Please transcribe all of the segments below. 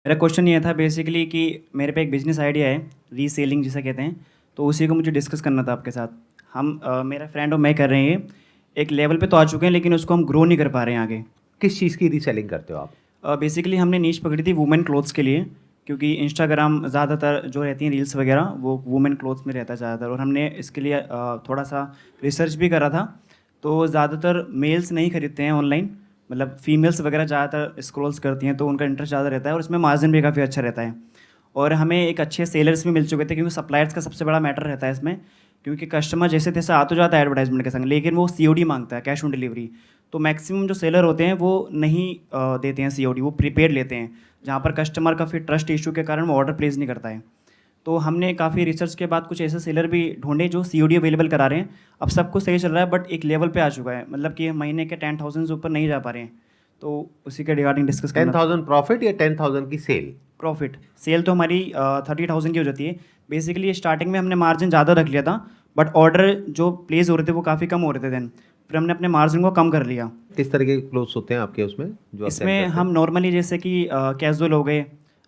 मेरा क्वेश्चन ये था बेसिकली कि मेरे पे एक बिजनेस आइडिया है, रीसेलिंग जिसे कहते हैं, तो उसी को मुझे डिस्कस करना था आपके साथ। हम मेरा फ्रेंड और मैं कर रहे हैं, एक लेवल पे तो आ चुके हैं लेकिन उसको हम ग्रो नहीं कर पा रहे हैं आगे। किस चीज़ की रीसेलिंग करते हो आप? बेसिकली हमने नीश पकड़ी थी वुमेन क्लोथ्स के लिए, क्योंकि इंस्टाग्राम ज़्यादातर जो रहती हैं रील्स वगैरह वो वुमेन क्लोथ्स में रहता है ज़्यादातर, और हमने इसके लिए थोड़ा सा रिसर्च भी करा था। तो ज़्यादातर मेल्स नहीं खरीदते हैं ऑनलाइन, मतलब फीमेल्स वगैरह ज़्यादातर स्क्रॉल्स करती हैं, तो उनका इंटरेस्ट ज़्यादा रहता है और इसमें मार्जिन भी काफ़ी अच्छा रहता है। और हमें एक अच्छे सेलर्स भी मिल चुके थे, क्योंकि सप्लायर्स का सबसे बड़ा मैटर रहता है इसमें, क्योंकि कस्टमर जैसे तैसे आ तो जाता है एडवर्टाइजमेंट के संग, लेकिन वो सीओडी मांगता है, कैश ऑन डिलीवरी। तो मैक्सिमम जो सेलर होते हैं वो नहीं देते हैं सीओडी, वो प्रीपेड लेते हैं, जहाँ पर कस्टमर का फिर ट्रस्ट इशू के कारण वो ऑर्डर प्लेस नहीं करता है। तो हमने काफ़ी रिसर्च के बाद कुछ ऐसे सेलर भी ढूंढे जो सीओडी अवेलेबल करा रहे हैं। अब सब कुछ सही चल रहा है, बट एक लेवल पे आ चुका है, मतलब कि महीने के 10,000 से ऊपर नहीं जा पा रहे हैं। तो उसी के रिगार्डिंग डिस्कस करना था। 10,000 प्रॉफिट या 10,000 की सेल? प्रॉफिट सेल तो हमारी 30,000 की हो जाती है। बेसिकली स्टार्टिंग में हमने मार्जिन ज़्यादा रख लिया था, बट ऑर्डर जो प्लेस हो रहे थे वो काफ़ी कम हो रहे थे देन, फिर हमने अपने मार्जिन को कम कर लिया। किस तरह के क्लोथ्स होते हैं आपके उसमें जो आप सेल इसमें करते हम हैं? नॉर्मली जैसे कि कैजुअल हो गए,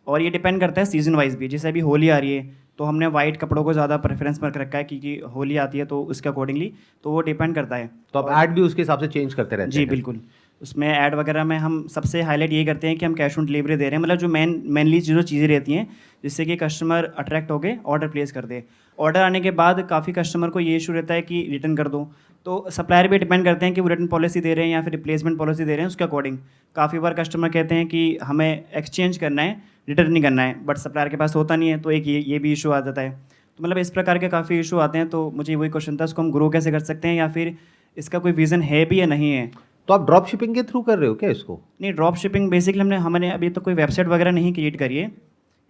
और ये डिपेंड करता है सीजन वाइज भी। जैसे अभी होली आ रही है तो हमने वाइट कपड़ों को ज़्यादा प्रेफरेंस पर रखा है, क्योंकि होली आती है तो उसके अकॉर्डिंगली तो वो डिपेंड करता है। तो आप और ऐड भी उसके हिसाब से चेंज करते रहते जी हैं? बिल्कुल, उसमें ऐड वगैरह में हम सबसे हाईलाइट ये करते हैं कि हम कैश ऑन डिलीवरी दे रहे हैं, मतलब जो मेनली जो चीज़ें रहती हैं जिससे कि कस्टमर अट्रैक्ट होके ऑर्डर प्लेस कर दे। ऑर्डर आने के बाद काफ़ी कस्टमर को ये इशू रहता है कि रिटर्न कर दो, तो सप्लायर भी डिपेंड करते हैं कि वो रिटर्न पॉलिसी दे रहे हैं या फिर रिप्लेसमेंट पॉलिसी दे रहे हैं उसके अकॉर्डिंग। काफ़ी बार कस्टमर कहते हैं कि हमें एक्सचेंज करना है, रिटर्न नहीं करना है, बट सप्लायर के पास होता नहीं है, तो एक ये भी इशू आ जाता है। तो मतलब इस प्रकार के काफ़ी इशू आते हैं, तो मुझे वही क्वेश्चन था, इसको हम ग्रो कैसे कर सकते हैं, या फिर इसका कोई विज़न है भी या नहीं है। तो आप ड्रॉप शिपिंग के थ्रू कर रहे हो क्या इसको? नहीं, ड्रॉप शिपिंग बेसिकली हमने अभी तो कोई वेबसाइट वगैरह नहीं क्रिएट करी है,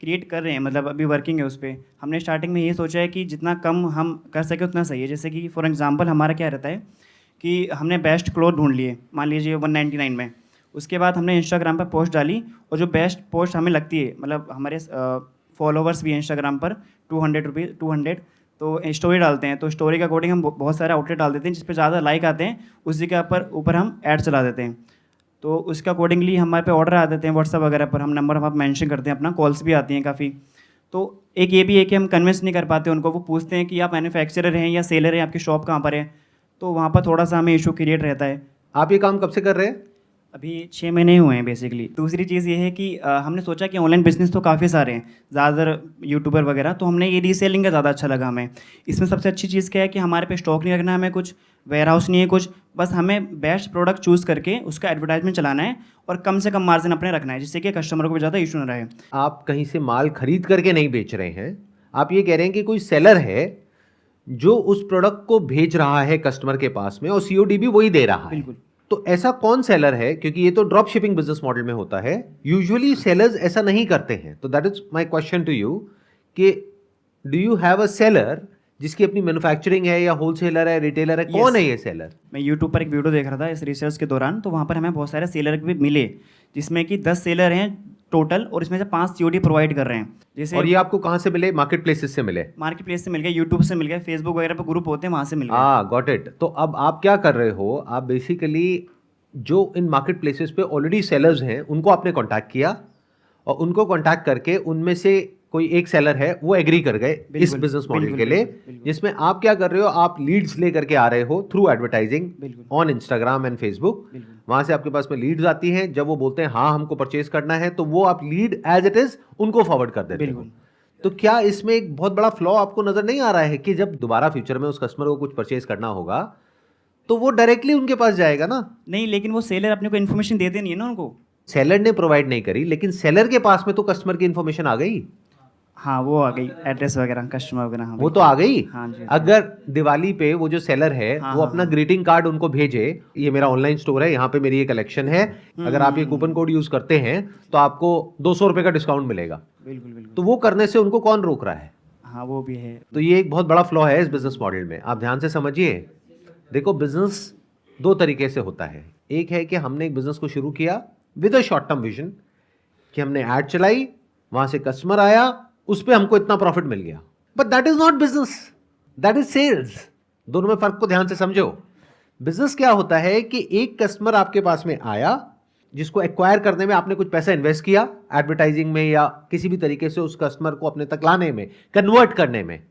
क्रिएट कर रहे हैं, मतलब अभी वर्किंग है उस पे। हमने स्टार्टिंग में ये सोचा है कि जितना कम हम कर सके उतना सही है। जैसे कि फॉर एग्जांपल हमारा क्या रहता है कि हमने बेस्ट क्लोथ ढूंढ लिए, मान लीजिए 199 में। उसके बाद हमने इंस्टाग्राम पर पोस्ट डाली, और जो बेस्ट पोस्ट हमें लगती है, मतलब हमारे फॉलोवर्स भी हैं इंस्टाग्राम पर 200 रुपीज़ 200, तो स्टोरी डालते हैं, तो स्टोरी के अकॉर्डिंग हम बहुत सारे आउटलेट डाल देते हैं जिस पे ज़्यादा लाइक आते हैं, उसी के ऊपर हम ऐड चला देते हैं। तो उसके अकॉर्डिंगली हमारे पे ऑर्डर आ देते हैं व्हाट्सअप वगैरह पर, हम नंबर वहाँ मेंशन करते हैं अपना, कॉल्स भी आती हैं काफ़ी। तो एक ये भी है कि हम कन्विंस नहीं कर पाते उनको, वो पूछते हैं कि आप मैन्युफैक्चरर हैं या सेलर हैं, आपकी शॉप कहाँ पर है, तो वहाँ पर थोड़ा सा हमें इशू क्रिएट रहता है। आप ये काम कब से कर रहे हैं? अभी 6 महीने हुए हैं बेसिकली। दूसरी चीज़ ये है कि हमने सोचा कि ऑनलाइन बिजनेस तो काफ़ी सारे हैं, ज़्यादातर यूट्यूबर वगैरह, तो हमने ये रीसेलिंग का ज़्यादा अच्छा लगा हमें। इसमें सबसे अच्छी चीज़ क्या है कि हमारे पे स्टॉक नहीं रखना है, हमें कुछ वेयर हाउस नहीं है कुछ, बस हमें बेस्ट प्रोडक्ट चूज़ करके उसका एडवर्टाइजमेंट चलाना है, और कम से कम मार्जिन अपने रखना है, जिससे कि कस्टमर को भी ज़्यादा इशू ना रहे। आप कहीं से माल खरीद करके नहीं बेच रहे हैं, आप ये कह रहे हैं कि कोई सेलर है जो उस प्रोडक्ट को भेज रहा है कस्टमर के पास में और सीओडी भी वही दे रहा है। बिल्कुल। तो ऐसा कौन सेलर है, क्योंकि ये तो ड्रॉप शिपिंग बिजनेस मॉडल में होता है, यूजुअली सेलर्स ऐसा नहीं करते हैं। तो that is my question to you कि do you have a seller जिसकी अपनी मैन्युफैक्चरिंग है, या होलसेलर है, रिटेलर है, कौन यस, है ये सेलर? मैं यूट्यूब पर एक वीडियो देख रहा था इस रिसर्च के दौरान, तो वहाँ पर हमें बहुत सारे सेलर भी मिले, जिसमें कि 10 सेलर हैं टोटल, और इसमें से 5 सीओडी प्रोवाइड कर रहे हैं। जैसे और ये आपको कहां से मिले? मार्केट प्लेसेस से मिले? मार्केट प्लेस से मिल गए, यूट्यूब से मिल गए, फेसबुक वगैरह पर ग्रुप होते हैं वहाँ से मिल गए। Got it. तो अब आप क्या कर रहे हो, आप बेसिकली जो इन मार्केट प्लेसेस पे ऑलरेडी सेलर्स हैं उनको आपने कांटेक्ट किया, और उनको कांटेक्ट करके उनमें से कोई एक सेलर है वो एग्री कर गए इस बिल्कुल बिजनेस मॉडल बिल्कुल के लिए, बिल्कुल बिल्कुल जिसमें आप क्या कर रहे हो, आप लीड्स लेकर के आ रहे हो थ्रू एडवर्टाइजिंग बिल्कुल ऑन इंस्टाग्राम एंड फेसबुक। बिल्कुल वहां से आपके पास में लीड्स आती हैं, जब वो बोलते हैं हाँ हमको परचेज करना है, तो वो आप लीड एज इट इज उनको फॉरवर्ड कर देते हो। बिल्कुल। तो क्या इसमें एक बहुत बड़ा फ्लॉ आपको नजर नहीं आ रहा है कि जब दोबारा फ्यूचर में उस कस्टमर को कुछ परचेज करना होगा तो वो डायरेक्टली उनके पास जाएगा ना? नहीं, लेकिन वो सेलर अपने को इन्फॉर्मेशन देते नहीं है ना उनको। सेलर ने प्रोवाइड नहीं करी, लेकिन सेलर के पास में तो कस्टमर की इंफॉर्मेशन आ गई। हाँ, वो आ गई एड्रेस वगैरह कस्टमर वगैरह, हाँ वो तो बिल्कुल। आ गई। हाँ जी। अगर दिवाली पे वो जो सेलर है हाँ वो हाँ अपना हाँ। ग्रीटिंग कार्ड उनको भेजे, ये मेरा ऑनलाइन स्टोर है, यहाँ पे मेरी ये कलेक्शन है, अगर आप ये कूपन कोड यूज करते हैं तो आपको 200 रुपए का डिस्काउंट मिलेगा, बिल्कुल बिल्कुल। तो वो करने से उनको कौन रोक रहा है? हाँ, वो भी है। तो ये एक बहुत बड़ा फ्लॉ है इस बिजनेस मॉडल में, आप ध्यान से समझिए। देखो, बिजनेस दो तरीके से होता है। एक है कि हमने एक बिजनेस को शुरू किया with a short term vision, कि हमने ऐड चलाई, वहां से कस्टमर आया, उस पर हमको इतना प्रॉफिट मिल गया, but that is not business, that is sales. दोनों में फर्क को ध्यान से समझो। बिजनेस क्या होता है कि एक कस्टमर आपके पास में आया, जिसको एक्वायर करने में आपने कुछ पैसा इन्वेस्ट किया, एडवर्टाइजिंग में या किसी भी तरीके से उस कस्टमर को अपने तक लाने में, कन्वर्ट करने में,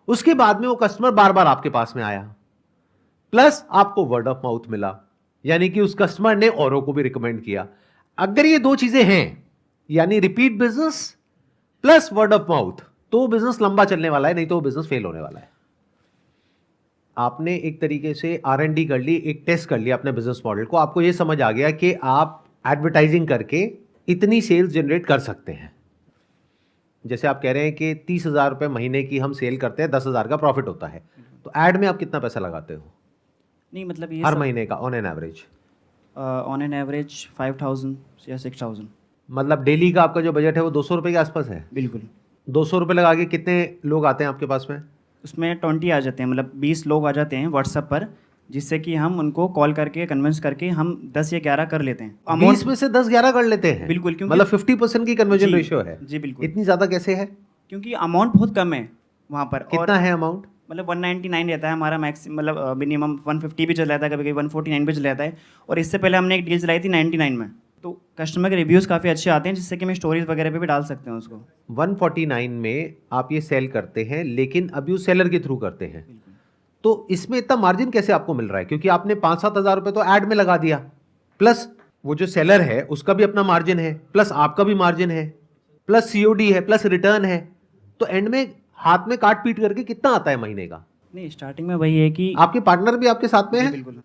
उसके बाद में वो कस्टमर बार बार आपके पास में आया, प्लस आपको वर्ड ऑफ माउथ मिला, यानी कि उस कस्टमर ने औरों को भी रिकमेंड किया। अगर ये दो चीजें हैं, यानी repeat business plus word of mouth, तो बिजनेस लंबा चलने वाला है, नहीं तो वो बिजनेस फेल होने वाला है। आपने एक तरीके से R&D कर ली, एक टेस्ट कर लिया अपने बिजनेस मॉडल को, आपको ये समझ आ गया कि आप एडवर्टाइजिंग करके इतनी सेल्स जनरेट कर सकते हैं। जैसे आप कह रहे हैं कि 30,000 रुपये महीने की हम सेल करते हैं, 10,000 का प्रॉफिट होता है, तो ऐड में आप कितना पैसा लगाते हो? नहीं मतलब ये हर महीने का on an average? On an average 5,000 या 6,000। मतलब डेली का आपका जो बजट है वो 200 रुपये के आसपास है? बिल्कुल। 200 रुपये लगा के कितने लोग आते हैं आपके पास में? उसमें 20 आ जाते हैं, मतलब 20 लोग आ जाते हैं व्हाट्सएप पर, जिससे कि हम उनको कॉल करके कन्विंस करके हम 10 या 11 कर लेते हैं। 20 में से 10-11 कर लेते हैं? बिल्कुल, क्योंकि मतलब 50% की कन्वर्जन जी, रेशियो है। जी बिल्कुल। इतनी ज़्यादा कैसे है? क्योंकि अमाउंट बहुत कम है वहाँ पर। कितना है अमाउंट? मतलब 199 रहता है हमारा मैक्स, मतलब मिनिमम 150 भी चल जाता है, कभी कभी 149 भी चल जाता है। और इससे पहले हमने एक डील चलाई थी 99 में, तो कस्टमर के रिव्यूज़ काफ़ी अच्छे आते हैं, जिससे कि हम स्टोरीज वगैरह पे भी डाल सकते हैं उसको। 149 में आप ये सेल करते हैं, लेकिन अभी उस सेलर के थ्रू करते हैं, तो इसमें इतना मार्जिन कैसे आपको मिल रहा है? क्योंकि आपने 5-7 हज़ार रुपये तो ऐड में लगा दिया, प्लस वो जो सेलर है उसका भी अपना मार्जिन है, प्लस आपका भी मार्जिन है, प्लस COD है, प्लस रिटर्न है, तो एंड में हाथ में काट पीट करके कितना आता है महीने का? नहीं, स्टार्टिंग में वही है कि आपके पार्टनर भी आपके साथ में है? बिल्कुल।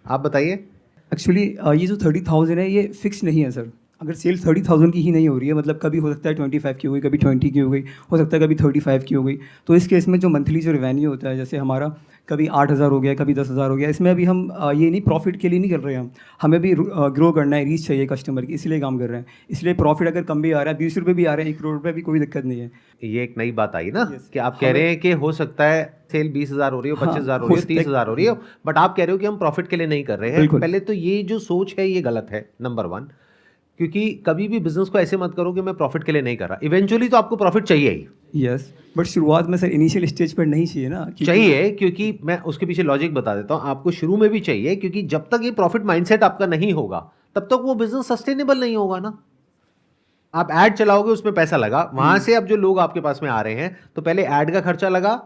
आप बताइए। एक्चुअली ये जो 30,000 है ये फिक्स नहीं है सर। अगर सेल 30,000 की ही नहीं हो रही है, मतलब कभी हो सकता है 25 की हो गई, कभी 20 की हो गई, हो सकता है कभी 35 की हो गई, तो इस केस में जो मंथली जो रेवेन्यू होता है, जैसे हमारा कभी 8,000 हो गया, कभी 10,000 हो गया, इसमें अभी हम ये नहीं प्रॉफिट के लिए नहीं कर रहे हैं, हमें भी ग्रो करना है, रीच चाहिए कस्टमर की, इसलिए काम कर रहे हैं। इसलिए प्रॉफिट अगर कम भी आ रहा है, 20 रुपये भी आ रहे हैं, 1 करोड़ रुपये भी, कोई दिक्कत नहीं है। ये एक नई बात आई ना, Yes. कि आप कह रहे हैं कि हो सकता है सेल 20,000 हो रही हो, 25,000 हो रही हो, 30,000 हो रही हो, बट आप कह रहे हो कि हम प्रॉफिट के लिए नहीं कर रहे हैं। बिल्कुल। पहले तो ये जो सोच है ये गलत है, नंबर 1, क्योंकि कभी भी बिजनेस को ऐसे मत करो कि मैं प्रॉफिट के लिए नहीं कर रहा, इवेंचुअली तो आपको प्रॉफिट चाहिए ही। यस, बट शुरुआत में सर इनिशियल स्टेज पर नहीं चाहिए ना। चाहिए, क्योंकि मैं उसके पीछे लॉजिक बता देता हूँ, आपको शुरू में भी चाहिए, क्योंकि जब तक ये प्रॉफिट माइंडसेट आपका नहीं होगा तब तक वो बिजनेस सस्टेनेबल नहीं होगा ना। आप ऐड चलाओगे, उसमें पैसा लगा, वहां से अब जो लोग आपके पास में आ रहे हैं, तो पहले ऐड का खर्चा लगा,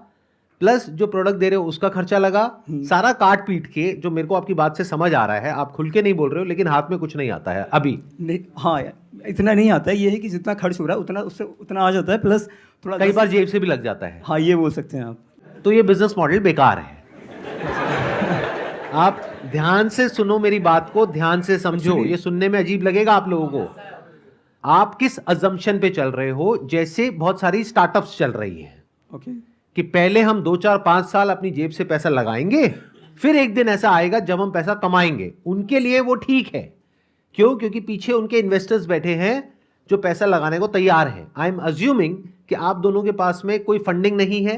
प्लस जो प्रोडक्ट दे रहे हो उसका खर्चा लगा, सारा काट पीट के, जो मेरे को आपकी बात से समझ आ रहा है, आप खुल के नहीं बोल रहे हो, लेकिन हाथ में कुछ नहीं आता है अभी। नहीं, हाँ इतना नहीं आता है, ये है कि जितना खर्च हो रहा है उतना उससे उतना आ जाता है, प्लस थोड़ा कई बार जेब से भी लग जाता है। हाँ, ये बोल सकते हैं आप। तो ये बिजनेस मॉडल बेकार है। आप ध्यान से सुनो मेरी बात को, ध्यान से समझो, ये सुनने में अजीब लगेगा आप लोगों को। आप किस अजम्पशन पे चल रहे हो? जैसे बहुत सारी स्टार्टअप्स चल रही हैं ओके, कि पहले हम 2, 4, 5 साल अपनी जेब से पैसा लगाएंगे, फिर एक दिन ऐसा आएगा जब हम पैसा कमाएंगे। उनके लिए वो ठीक है, क्यों? क्योंकि पीछे उनके इन्वेस्टर्स बैठे हैं जो पैसा लगाने को तैयार हैं। आई एम अज्यूमिंग कि आप दोनों के पास में कोई फंडिंग नहीं है,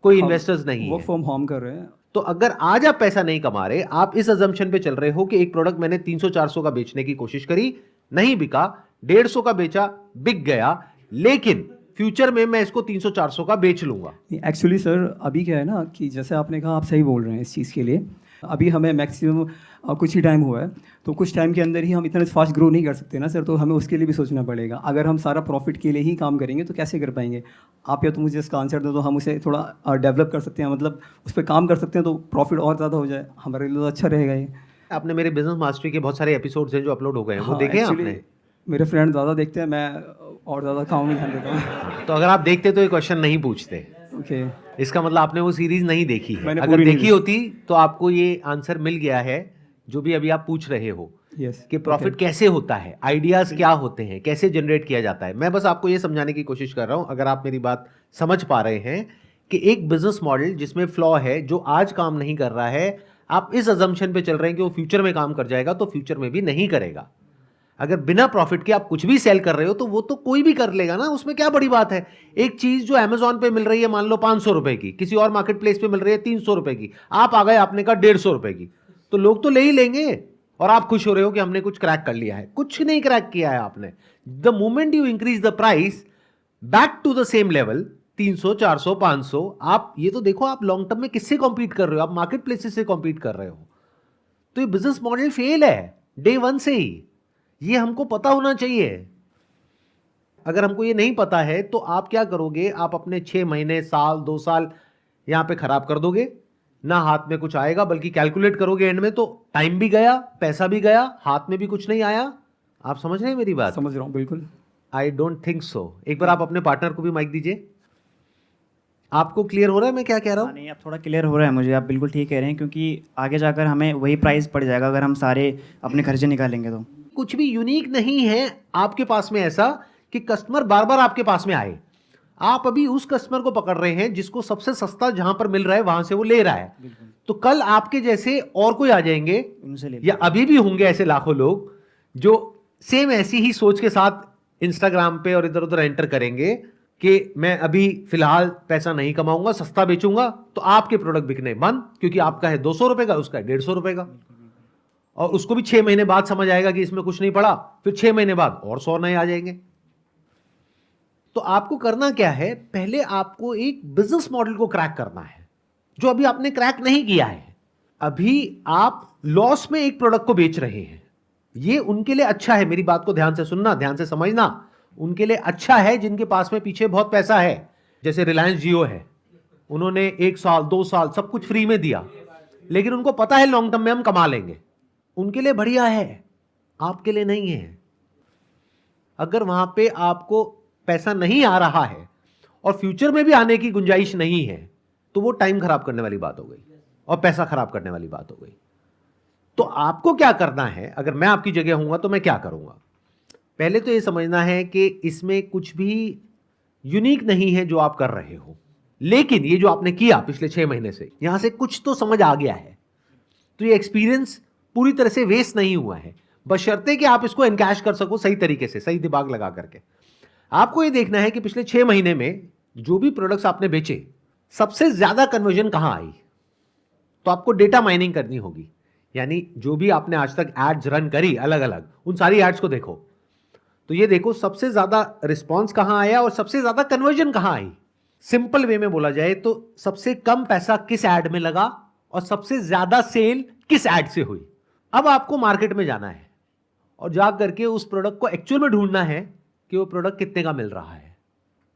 कोई इन्वेस्टर्स नहीं वर्क है। फ्रॉम होम कर रहे हैं। तो अगर आज आप पैसा नहीं कमा रहे, आप इस अजम्पशन पे चल रहे हो कि एक प्रोडक्ट मैंने 300-400 का बेचने की कोशिश करी, नहीं बिका, 150 का बेचा, बिक गया, लेकिन फ्यूचर में मैं इसको 300-400 का बेच लूंगा। एक्चुअली सर अभी क्या है ना कि जैसे आपने कहा, आप सही बोल रहे हैं इस चीज़ के लिए। अभी हमें मैक्सिमम कुछ ही टाइम हुआ है, तो कुछ टाइम के अंदर ही हम इतना फास्ट ग्रो नहीं कर सकते ना सर, तो हमें उसके लिए भी सोचना पड़ेगा। अगर हम सारा प्रॉफिट के लिए ही काम करेंगे तो कैसे कर पाएंगे? आप या तो मुझे इसका आंसर दो, तो हम उसे थोड़ा डेवलप कर सकते हैं, मतलब उस पर काम कर सकते हैं, तो प्रॉफिट और ज़्यादा हो जाए, हमारे लिए तो अच्छा रहेगा ये। आपने मेरे बिजनेस मास्टरी के बहुत सारे एपिसोड्स हैं जो अपलोड हो गए हैं, वो हाँ, देखे हैं actually, आपने? मेरे फ्रेंड ज़्यादा देखते हैं, मैं और ज़्यादा काम में ध्यान देता हूँ। तो अगर आप देखते तो ये क्वेश्चन नहीं पूछते, ओके, इसका मतलब आपने वो सीरीज नहीं देखी है। मैंने अगर पूरी नहीं देखी होती तो आपको ये आंसर मिल गया है जो भी अभी आप पूछ रहे हो, यस, कि प्रॉफिट कैसे होता है, आइडियाज क्या होते हैं, कैसे जनरेट किया जाता है। मैं बस आपको ये समझाने की कोशिश कर रहा हूं, अगर आप मेरी बात समझ पा रहे हैं कि एक बिजनेस मॉडल जिसमें फ्लॉ है, जो आज काम नहीं कर रहा है, आप इस अजम्पशन पे चल रहे हैं कि वो फ्यूचर में काम कर जाएगा, तो फ्यूचर में भी नहीं करेगा। अगर बिना प्रॉफिट के आप कुछ भी सेल कर रहे हो तो वो तो कोई भी कर लेगा ना, उसमें क्या बड़ी बात है। एक चीज जो अमेजोन पे मिल रही है मान लो 500 रुपए की, किसी और मार्केट प्लेस पे मिल रही है 300 रुपए की, आप आ गए आपने कहा 150 रुपए की, तो लोग तो ले ही लेंगे, और आप खुश हो रहे हो कि हमने कुछ क्रैक कर लिया है। कुछ नहीं क्रैक किया है आपने। The moment you increase the price back to the same level, 300, 400, 500, आप ये तो देखो आप लॉन्ग टर्म में किससे कॉम्पीट कर रहे हो? आप मार्केट प्लेसेस से कॉम्पीट कर रहे हो। तो ये बिजनेस मॉडल फेल है डे 1 से ही। ये हमको पता होना चाहिए। अगर हमको ये नहीं पता है तो आप क्या करोगे, आप अपने 6 महीने, साल, 2 साल यहां पे खराब कर दोगे, ना हाथ में कुछ आएगा, बल्कि कैलकुलेट करोगे एंड में तो टाइम भी गया, पैसा भी गया, हाथ में भी कुछ नहीं आया। आप समझ रहे हैं मेरी बात? समझ रहा हूँ बिल्कुल। I don't think so. एक बार आप अपने पार्टनर को भी माइक दीजिए। आपको क्लियर हो रहा है मैं क्या कह रहा हाँ, हूं? नहीं, अब थोड़ा क्लियर हो रहा है मुझे, आप बिल्कुल ठीक कह रहे हैं, क्योंकि आगे जाकर हमें वही प्राइस पड़ जाएगा अगर हम सारे अपने खर्चे निकालेंगे तो। कुछ भी यूनिक नहीं है आपके पास में ऐसा कि कस्टमर बार बार आपके पास में आए। आप अभी उस कस्टमर को पकड़ रहे हैं जिसको सबसे सस्ता जहां पर मिल रहा है वहां से वो ले रहा है। तो कल आपके जैसे और कोई आ जाएंगे, उनसे ले या अभी भी होंगे ऐसे लाखों लोग जो सेम ऐसी ही सोच के साथ इंस्टाग्राम पे और इधर उधर एंटर करेंगे कि मैं अभी फिलहाल पैसा नहीं कमाऊंगा, सस्ता बेचूंगा, तो आपके प्रोडक्ट बिकने बंद, क्योंकि आपका है 200 रुपए का, उसका है 150 रुपए का। और उसको भी 6 महीने बाद समझ आएगा कि इसमें कुछ नहीं पड़ा, फिर 6 महीने बाद और 100 नए आ जाएंगे। तो आपको करना क्या है, पहले आपको एक बिजनेस मॉडल को क्रैक करना है, जो अभी आपने क्रैक नहीं किया है। अभी आप लॉस में एक प्रोडक्ट को बेच रहे हैं, ये उनके लिए अच्छा है, मेरी बात को ध्यान से सुनना, ध्यान से समझना, उनके लिए अच्छा है जिनके पास में पीछे बहुत पैसा है। जैसे रिलायंस जियो है, उन्होंने 1 साल 2 साल सब कुछ फ्री में दिया, लेकिन उनको पता है लॉन्ग टर्म में हम कमा लेंगे, उनके लिए बढ़िया है, आपके लिए नहीं है। अगर वहां पे आपको पैसा नहीं आ रहा है और फ्यूचर में भी आने की गुंजाइश नहीं है, तो वो टाइम खराब करने वाली बात हो गई और पैसा खराब करने वाली बात हो गई। तो आपको क्या करना है, अगर मैं आपकी जगह हूंगा तो मैं क्या करूंगा, पहले तो ये समझना है कि इसमें कुछ भी यूनिक नहीं है जो आप कर रहे हो, लेकिन ये जो आपने किया पिछले 6 महीने से, यहां से कुछ तो समझ आ गया है, तो ये एक्सपीरियंस पूरी तरह से वेस्ट नहीं हुआ है, बशर्ते कि आप इसको एनकैश कर सको सही तरीके से, सही दिमाग लगा करके। आपको ये देखना है कि पिछले 6 महीने में जो भी प्रोडक्ट्स आपने बेचे, सबसे ज्यादा कन्वर्जन कहां आई। तो आपको डेटा माइनिंग करनी होगी, यानी जो भी आपने आज तक एड्स रन करी अलग अलग, उन सारी एड्स को देखो, तो ये देखो सबसे ज्यादा रिस्पॉन्स कहां आया और सबसे ज्यादा कन्वर्जन कहां आई। सिंपल वे में बोला जाए तो सबसे कम पैसा किस एड में लगा और सबसे ज्यादा सेल किस एड से हुई। अब आपको मार्केट में जाना है और जा करके उस प्रोडक्ट को एक्चुअल में ढूंढना है कि वो प्रोडक्ट कितने का मिल रहा है।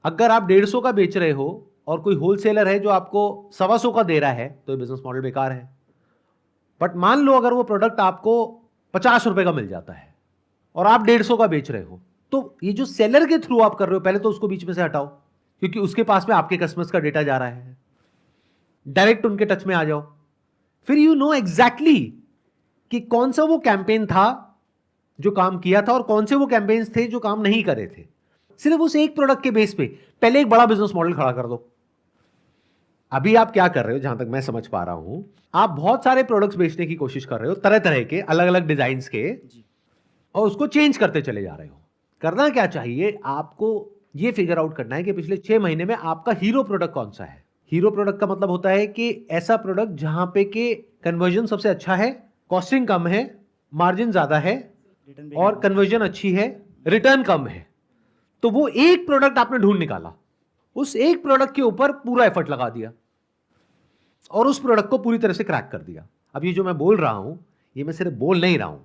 अगर आप 150 का बेच रहे हो और कोई होलसेलर है जो आपको 125 का दे रहा है, तो ये बिजनेस मॉडल बेकार है। बट मान लो अगर वो प्रोडक्ट आपको 50 रुपए का मिल जाता है और आप 150 का बेच रहे हो, तो ये जो सेलर के थ्रू आप कर रहे हो, पहले तो उसको बीच में से हटाओ, क्योंकि उसके पास में आपके कस्टमर्स का डेटा जा रहा है। डायरेक्ट उनके टच में आ जाओ, फिर यू नो एग्जैक्टली कि कौन सा वो कैंपेन था जो काम किया था और कौन से वो कैंपेन्स थे जो काम नहीं करे थे। सिर्फ उस एक प्रोडक्ट के बेस पे पहले एक बड़ा बिजनेस मॉडल खड़ा कर दो। अभी आप क्या कर रहे हो, जहां तक मैं समझ पा रहा हूं, आप बहुत सारे प्रोडक्ट्स बेचने की कोशिश कर रहे हो, तरह तरह के अलग अलग डिजाइन के, और उसको चेंज करते चले जा रहे हो। करना क्या चाहिए, आपको यह फिगर आउट करना है कि पिछले 6 महीने में आपका हीरो प्रोडक्ट कौन सा है। हीरो प्रोडक्ट का मतलब होता है कि ऐसा प्रोडक्ट जहां पे के कन्वर्जन सबसे अच्छा है, कॉस्टिंग कम है, मार्जिन ज्यादा है और कन्वर्जन अच्छी है, रिटर्न कम है। तो वो एक प्रोडक्ट आपने ढूंढ निकाला, उस एक प्रोडक्ट के ऊपर पूरा एफर्ट लगा दिया और उस प्रोडक्ट को पूरी तरह से क्रैक कर दिया। अब ये जो मैं बोल रहा हूं, ये मैं सिर्फ बोल नहीं रहा हूं,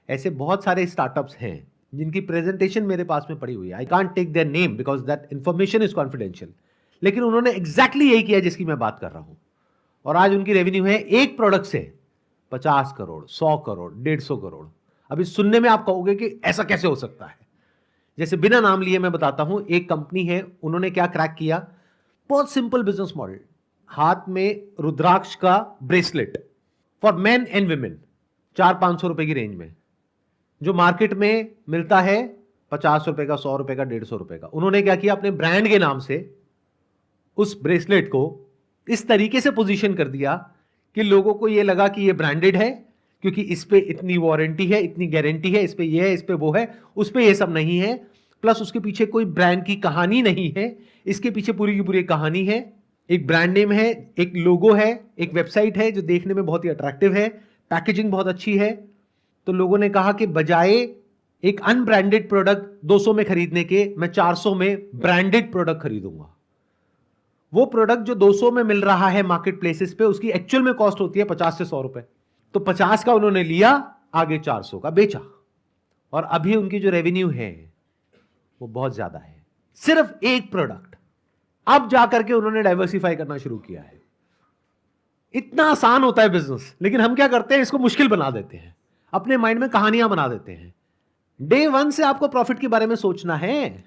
ऐसे बहुत सारे स्टार्टअप्स हैं जिनकी प्रेजेंटेशन मेरे पास में पड़ी हुई है। I can't take their name because that information is confidential, लेकिन उन्होंने एग्जैक्टली यही किया जिसकी मैं बात कर रहा हूं, और आज उनकी रेवेन्यू है एक प्रोडक्ट से 50 करोड़, 100 करोड़, 150 करोड़। अभी सुनने में आप कहोगे कि ऐसा कैसे हो सकता है। जैसे बिना नाम लिए मैं बताता हूं, एक कंपनी है, उन्होंने क्या क्रैक किया, बहुत सिंपल बिजनेस मॉडल, हाथ में रुद्राक्ष का bracelet for main and women, 400-500 रुपए की रेंज में, जो मार्केट में मिलता है 50 रुपए का, 100 रुपए का, 150 रुपए का। उन्होंने क्या किया, अपने ब्रांड के नाम से उस ब्रेसलेट को इस तरीके से पोजीशन कर दिया कि लोगों को यह लगा कि यह ब्रांडेड है, क्योंकि इस पे इतनी वारंटी है, इतनी गारंटी है, इस पे ये है, इस पे वो है, उस पे ये सब नहीं है, प्लस उसके पीछे कोई ब्रांड की कहानी नहीं है, इसके पीछे पूरी की पूरी कहानी है, एक ब्रांड नेम है, एक लोगो है, एक वेबसाइट है जो देखने में बहुत ही अट्रैक्टिव है, पैकेजिंग बहुत अच्छी है। तो लोगों ने कहा कि बजाय एक अनब्रांडेड प्रोडक्ट 200 में खरीदने के, मैं 400 में ब्रांडेड प्रोडक्ट खरीदूंगा। वो प्रोडक्ट जो 200 में मिल रहा है मार्केट प्लेसेस पे, उसकी एक्चुअल में कॉस्ट होती है 50 से 100 रुपए। तो 50 का उन्होंने लिया, आगे 400 का बेचा। और अभी उनकी जो रेवेन्यू है वो बहुत ज्यादा है, सिर्फ एक प्रोडक्ट। अब जाकर के उन्होंने डाइवर्सिफाई करना शुरू किया है। इतना आसान होता है बिजनेस, लेकिन हम क्या करते हैं, इसको मुश्किल बना देते हैं, अपने माइंड में कहानियां बना देते हैं। डे वन से आपको प्रॉफिट के बारे में सोचना है।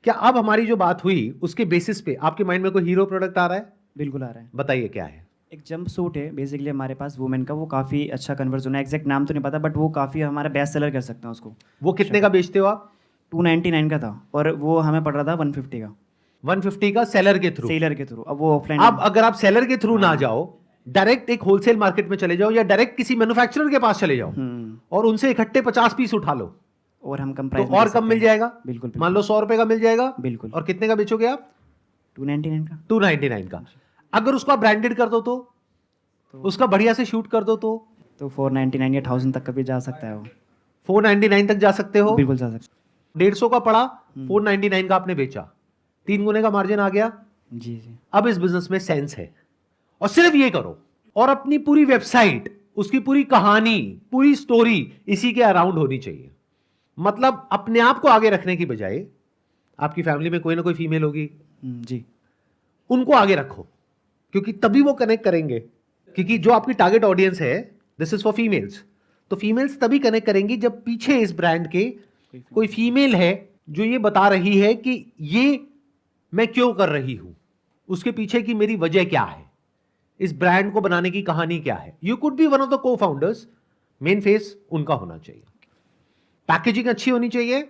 क्या अब हमारी जो बात हुई उसके बेसिस पे आपके माइंड में कोई हीरो प्रोडक्ट आ रहा है? बिल्कुल आ रहा है। बताइए क्या है। एक जंप सूट है बेसिकली हमारे पास वुमेन का, वो काफ़ी अच्छा कन्वर्जन है, एग्जैक्ट नाम तो नहीं पता, बट वो काफ़ी हमारा बेस्ट सेलर कर सकते हैं उसको। वो कितने का बेचते हो आप? 299 का था और वो हमें पड़ रहा था 150 का 150 का सेलर के थ्रू। सेलर के थ्रू। अब वो ऑफलाइन अब अगर आप सेलर के थ्रू ना जाओ, डायरेक्ट एक होलसेल मार्केट में चले जाओ या डायरेक्ट किसी मैन्युफैक्चरर के पास चले जाओ और उनसे इकट्ठे 50 पीस उठा लो, और हम कम तो प्राइस और कम मिल जाएगा। बिल्कुल मान लो 100 रुपए का मिल जाएगा। बिल्कुल। और कितने का बेचोगे आप? 299 का। 299 का। अगर उसको आप ब्रांडेड कर दो तो उसका बढ़िया से शूट कर दो तो 499 या 1000 तक का भी जा सकता है वो। 499 तक जा सकते हो। बिल्कुल जा सकता 150 का पड़ा, 499 का आपने बेचा, 3 गुने का मार्जिन आ गया। है। जी जी। अब इस बिजनेस में सेंस है, और सिर्फ ये करो, और अपनी पूरी वेबसाइट, उसकी पूरी कहानी, पूरी स्टोरी इसी के अराउंड होनी चाहिए। मतलब अपने आप को आगे रखने की बजाय, आपकी फैमिली में कोई ना कोई फीमेल होगी, जी। उनको आगे रखो, क्योंकि तभी वो कनेक्ट करेंगे। क्योंकि जो आपकी टारगेट ऑडियंस है, दिस इज फॉर फीमेल्स, तो फीमेल्स तभी कनेक्ट करेंगी जब पीछे इस ब्रांड के कोई फीमेल है जो ये बता रही है कि ये मैं क्यों कर रही हूं, उसके पीछे की मेरी वजह क्या है, इस ब्रांड को बनाने की कहानी क्या है। You could be one of the को फाउंडर्स, मेन फेस उनका होना चाहिए। पैकेजिंग अच्छी होनी चाहिए,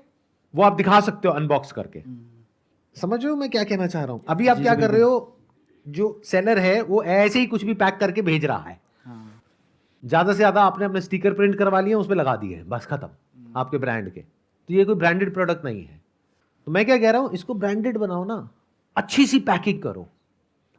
वो आप दिखा सकते हो अनबॉक्स करके। समझ रहे हो मैं क्या कहना चाह रहा हूं? अभी आप क्या कर रहे हो, जो सेलर है वो ऐसे ही कुछ भी पैक करके भेज रहा है, ज्यादा से ज्यादा आपने अपने स्टिकर प्रिंट करवा लिए, उस पर लगा दिए, बस खत्म आपके ब्रांड के। तो ये कोई ब्रांडेड प्रोडक्ट नहीं है। तो मैं क्या कह रहा हूं, इसको ब्रांडेड बनाओ ना, अच्छी सी पैकिंग करो।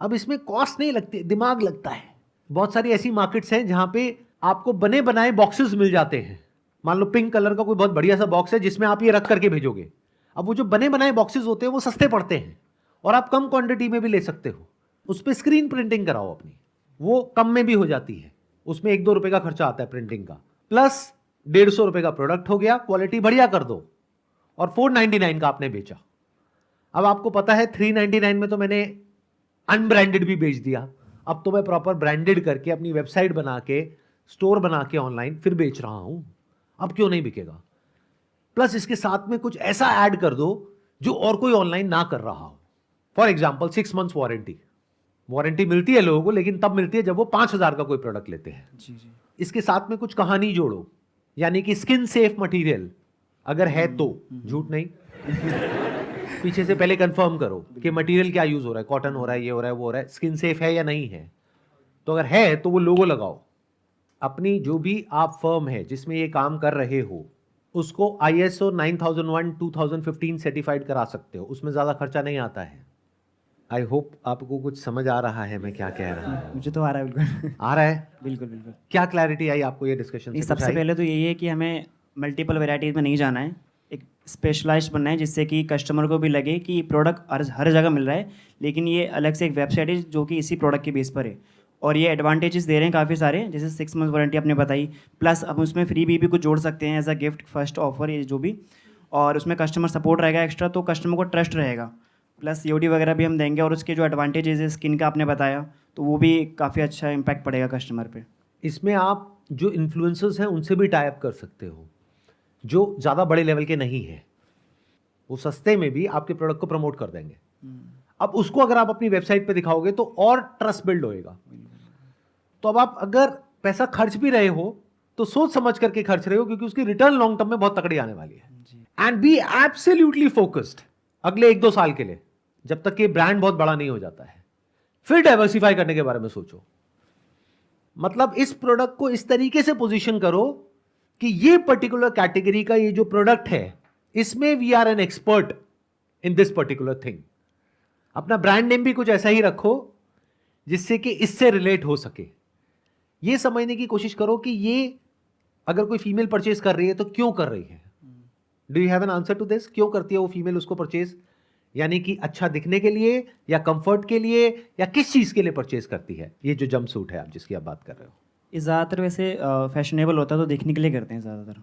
अब इसमें कॉस्ट नहीं लगती, दिमाग लगता है। बहुत सारी ऐसी मार्केट्स हैं जहां पे आपको बने बनाए बॉक्सेस मिल जाते हैं। मान लो पिंक कलर का कोई बहुत बढ़िया सा बॉक्स है जिसमें आप ये रख करके भेजोगे। अब वो जो बने बनाए बॉक्सेस होते हैं वो सस्ते पड़ते हैं और आप कम क्वांटिटी में भी ले सकते हो। उस पर स्क्रीन प्रिंटिंग कराओ अपनी, वो कम में भी हो जाती है। उसमें 1-2 रुपए का खर्चा आता है प्रिंटिंग का, प्लस 150 रुपए का प्रोडक्ट हो गया, क्वालिटी बढ़िया कर दो, और 499 का आपने बेचा। अब आपको पता है 399 में तो मैंने अनब्रांडेड भी बेच दिया, अब तो मैं प्रॉपर ब्रांडेड करके अपनी वेबसाइट बना के, स्टोर बना के ऑनलाइन फिर बेच रहा हूं। अब क्यों नहीं बिकेगा? प्लस इसके साथ में कुछ ऐसा ऐड कर दो जो और कोई ऑनलाइन ना कर रहा हो। फॉर एग्जाम्पल 6 मंथ्स वारंटी मिलती है लोगों को, लेकिन तब मिलती है जब वो 5000 का कोई प्रोडक्ट लेते हैं। जी जी। इसके साथ में कुछ कहानी जोड़ो, यानी कि स्किन सेफ मटेरियल अगर है तो, झूठ नहीं पीछे से पहले कंफर्म करो कि मटेरियल क्या यूज हो रहा है, कॉटन हो रहा है, ये हो रहा है, वो हो रहा है, स्किन सेफ है या नहीं है। तो अगर है तो वो लोगो लगाओ। अपनी जो भी आप फर्म है जिसमें ये काम कर रहे हो, उसको ISO 9001 2015 सर्टिफाइड करा सकते हो, उसमें ज्यादा खर्चा नहीं आता है। आई होप आपको कुछ समझ आ रहा है मैं क्या कह रहा हूँ। मुझे तो आ रहा है बिल्कुल। आ रहा है? बिल्कुल बिल्कुल। क्या क्लैरिटी आई आपको ये डिस्कशन नहीं, से? सबसे पहले तो यही है कि हमें मल्टीपल वैरायटीज़ में नहीं जाना है, एक स्पेशलाइज्ड बनना है जिससे कि कस्टमर को भी लगे कि प्रोडक्ट हर जगह मिल रहा है, लेकिन ये अलग से एक वेबसाइट है जो कि इसी प्रोडक्ट के बेस पर है। और ये एडवांटेजेस दे रहे हैं काफ़ी सारे, जैसे 6 मंथ वारंटी आपने बताई, प्लस अब उसमें फ्री भी कुछ जोड़ सकते हैं as a gift, first offer, ये जो भी। और उसमें कस्टमर सपोर्ट रहेगा एक्स्ट्रा, तो कस्टमर को ट्रस्ट रहेगा। प्लस COD वगैरह भी हम देंगे, और उसके जो एडवांटेजेस है स्किन का आपने बताया, तो वो भी काफ़ी अच्छा इम्पैक्ट पड़ेगा कस्टमर पे। इसमें आप जो इन्फ्लुएंसर्स हैं उनसे भी टाई अप कर सकते हो, जो ज़्यादा बड़े लेवल के नहीं है, वो सस्ते में भी आपके प्रोडक्ट को प्रमोट कर देंगे। अब उसको अगर आप अपनी वेबसाइट पे दिखाओगे तो और ट्रस्ट बिल्ड होएगा। तो अब आप अगर पैसा खर्च भी रहे हो तो सोच समझ करके खर्च रहे हो, क्योंकि उसकी रिटर्न लॉन्ग टर्म में बहुत तकड़ी आने वाली है। एंड बी एब्सोल्युटली फोकस्ड अगले 1-2 साल के लिए, जब तक कि ब्रांड बहुत बड़ा नहीं हो जाता है। फिर डाइवर्सिफाई करने के बारे में सोचो। मतलब इस प्रोडक्ट को इस तरीके से पोजीशन करो कि ये पर्टिकुलर कैटेगरी का ये जो प्रोडक्ट है, इसमें we are an expert in this particular thing. अपना ब्रांड नेम भी कुछ ऐसा ही रखो जिससे कि इससे रिलेट हो सके। ये समझने की कोशिश करो कि ये अगर कोई फीमेल परचेज कर रही है तो क्यों कर रही है। Do you have an answer to this? क्यों करती है वो फीमेल उसको परचेज? यानी कि अच्छा दिखने के लिए, या कंफर्ट के लिए, या किस चीज के लिए परचेज करती है? ये जो जंप सूट है आप जिसकी आप बात कर रहे हो, ये ज़्यादातर वैसे फैशनेबल होता है तो देखने के लिए करते हैं ज़्यादातर।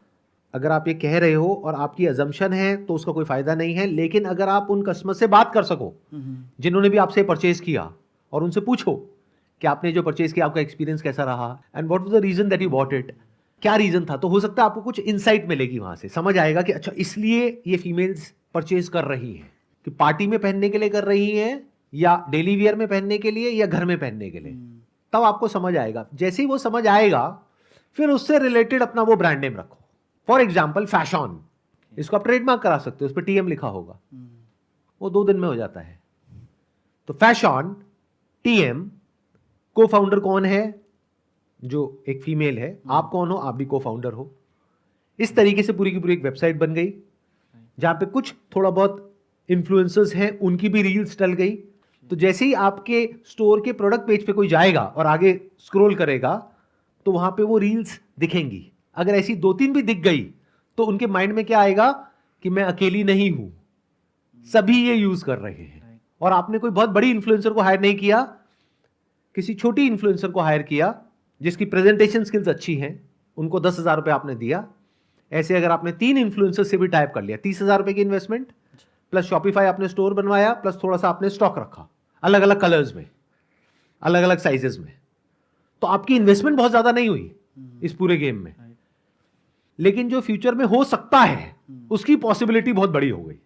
अगर आप ये कह रहे हो और आपकी अजम्पशन है तो उसका कोई फायदा नहीं है, लेकिन अगर आप उन कस्टमर से बात कर सको जिन्होंने भी आपसे परचेज किया और उनसे पूछो कि आपने जो परचेज किया आपका एक्सपीरियंस कैसा रहा and what was the reason that you bought it, क्या रीजन था, तो हो सकता है आपको कुछ इंसाइट मिलेगी वहां से, समझ आएगा कि अच्छा इसलिए ये फीमेल्स परचेज कर रही हैं, कि पार्टी में पहनने के लिए कर रही हैं या डेली वियर में पहनने के लिए या घर में पहनने के लिए, तब आपको समझ आएगा। जैसे ही वो समझ आएगा फिर उससे रिलेटेड अपना वो ब्रांड नेम रखो। फॉर एग्जाम्पल फैशन, इसको आप ट्रेडमार्क करा सकते हो, उस पर टीएम लिखा होगा, वो 2 दिन में हो जाता है। तो फैशन टीएम, को फाउंडर कौन है, जो एक फीमेल है, आप कौन हो, आप भी को फाउंडर हो। इस तरीके से पूरी की पूरी एक वेबसाइट बन गई जहां पे कुछ थोड़ा बहुत इन्फ्लुएंसर्स हैं, उनकी भी रील्स डल गई। तो जैसे ही आपके स्टोर के प्रोडक्ट पेज पे कोई जाएगा और आगे स्क्रॉल करेगा तो वहां पे वो रील्स दिखेंगी। अगर ऐसी 2-3 भी दिख गई तो उनके माइंड में क्या आएगा कि मैं अकेली नहीं हूं, सभी ये यूज कर रहे हैं। और आपने कोई बहुत बड़ी इन्फ्लुएंसर को हायर नहीं किया, किसी छोटी इन्फ्लुएंसर को हायर किया जिसकी प्रेजेंटेशन स्किल्स अच्छी हैं, उनको 10,000 रुपए आपने दिया। ऐसे अगर आपने 3 इन्फ्लुएंसर से भी टाइप कर लिया, 30,000 रुपए की इन्वेस्टमेंट प्लस शॉपिफाई आपने स्टोर बनवाया प्लस थोड़ा सा आपने स्टॉक रखा अलग अलग कलर्स में, अलग अलग साइजेस में, तो आपकी इन्वेस्टमेंट बहुत ज्यादा नहीं हुई इस पूरे गेम में, लेकिन जो फ्यूचर में हो सकता है उसकी पॉसिबिलिटी बहुत बड़ी हो गई।